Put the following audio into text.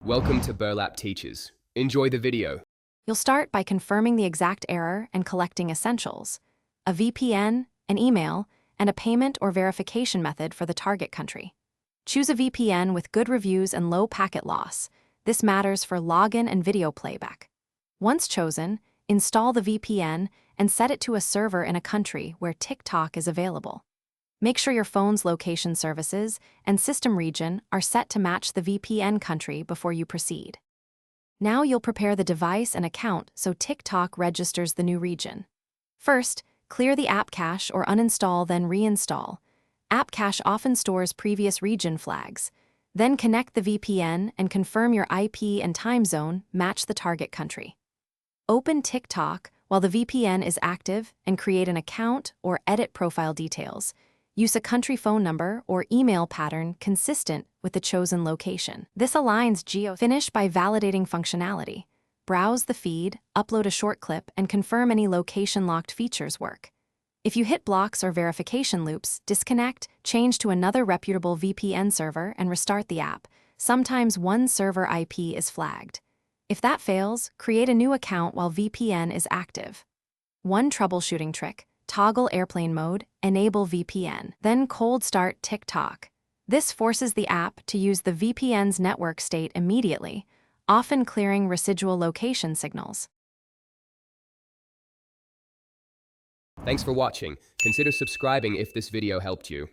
Welcome to Burlap Teachers. Enjoy the video. You'll start by confirming the exact error and collecting essentials: a VPN, an email, and a payment or verification method for the target country. Choose a VPN with good reviews and low packet loss. This matters for login and video playback. Once chosen, install the VPN and set it to a server in a country where TikTok is available. Make sure your phone's location services and system region are set to match the VPN country before you proceed. Now you'll prepare the device and account so TikTok registers the new region. First, clear the app cache or uninstall, then reinstall. App cache often stores previous region flags. Then connect the VPN and confirm your IP and time zone match the target country. Open TikTok while the VPN is active and create an account or edit profile details. Use a country phone number or email pattern consistent with the chosen location. This aligns Finish by validating functionality. Browse the feed, upload a short clip, and confirm any location-locked features work. If you hit blocks or verification loops, disconnect, change to another reputable VPN server, and restart the app. Sometimes one server IP is flagged. If that fails, create a new account while VPN is active. One troubleshooting trick: toggle airplane mode, enable VPN, then cold start TikTok. This forces the app to use the VPN's network state immediately, often clearing residual location signals. Thanks for watching. Consider subscribing if this video helped you.